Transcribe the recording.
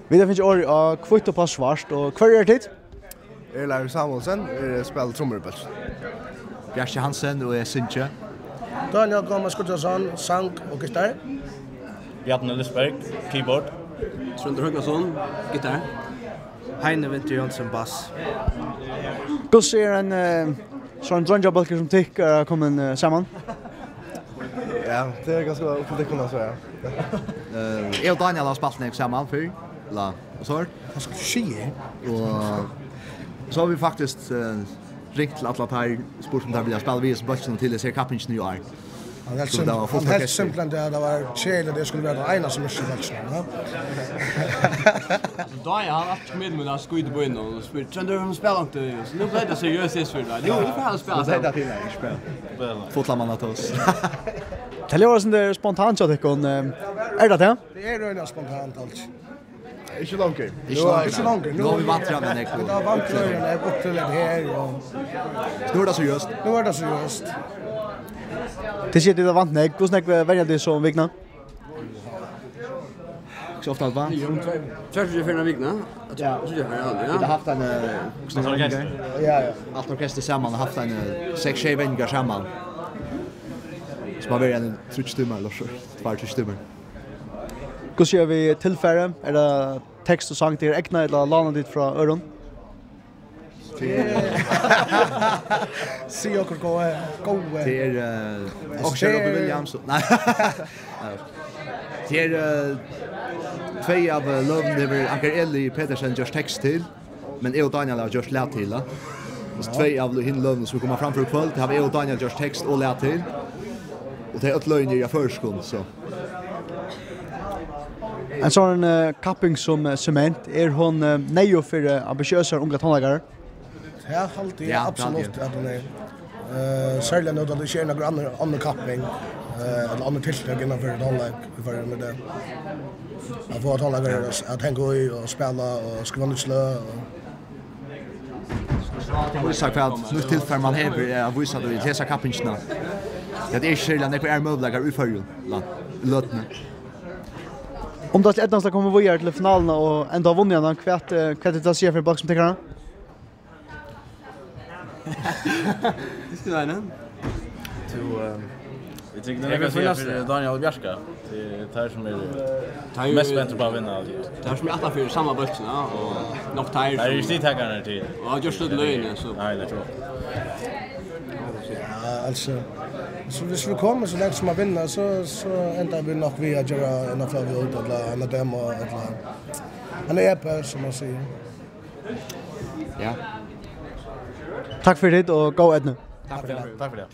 Vi har finnet år av kvitt og pass svart, og hver tid? Larry Samuelsen, spiller trommerbøls. Bjarke Hansen og Sintje. Daniel Gamma Skutterson, sang og gitar. Bjarne Lisberg, keyboard. Trond Høgnason, gitar. Heine Winter Jonsson, bass. Hvordan en sånn drønjabalker som tykker kommet sammen? Ja, det ganske oppe det kunne så Jeg og Daniel har spalt nek sammen før. La, og så Hva skal skje? og så har vi faktisk ringt til alle her spurt om de vil spille vi som bøtsen til å se kappingen i år. Han helt Så det var fullt simpelt, helt orkester. simpelt det det var kjele det skulle være det ene som ikke var sånn. Da jeg har alltid kommet med det skuid på inn og spurt, Trønder om spiller ikke, så nå ble det seriøst for det. Jo, vi får ha spille Det er sammen. til jeg spiller. Fotlamann av oss. Det er sånn det er spontant, så det det? Det er røyne spontant alt. Ikke langt. Ikke langt. Nå har vi vant til den. Vi har vant til røyne, jeg opp til det her. Nå er det seriøst. Nå er det seriøst. Det sier det vant nek. Hvordan velger det som vikna? Så ofte alt vant. Tørste for en vikna? Ja, så gjør jeg Vi har haft en Ja, ja. allt orkester samman har haft en 6-7 vänner samman. Som har varit en 3 timmar eller så. 2 timmar. Hvordan gjør vi tilfære? Er det tekst og sang til egna, eller lana dit fra øron? Se och gå. Det är också Robbie Williams. Nej. Det är två av Lövn över Anker Ellie Petersen just text till. Men jag och Daniel har just lät till. Så två av hin Lövn som kommer fram för kväll. Det har jag och Daniel just text och lät till. Och det är ett lögn i förskon så. En sånn kapping som cement, hon nejo for ambitiøse unga tonlagare? Ja, alltid Ja, absolut att hon är särskilt nu då det sker några andra kapping eller andra tillsteg innanför ett hållag för med det. Att få ett hållag att hänga i och spela och skriva nytt slö. Jag vill säga att nu tillför man här är visat då i dessa kappingarna. Det är skillnad när det är möjligheter i förhjul. Lötna. Om det är ska komma vidare till finalen och ända vunnit den, kvart det ser för bak som tycker han? Det skulle være Vi tycker det är för Daniel Bjarka. Det är som är mest spänt på att vinna alltid. Det är som är alla för samma bötterna och nog tar. Det är ju stidtaggarna till. Och har just det löjne så. Nej, det tror jag. Ja, alltså så hvis vi kommer så länge som man vinner så ändrar vi nog vi att göra en affär vi ut eller en demo eller en EP som man säger. Ja. Tack för det och gå Edne. Tack för det.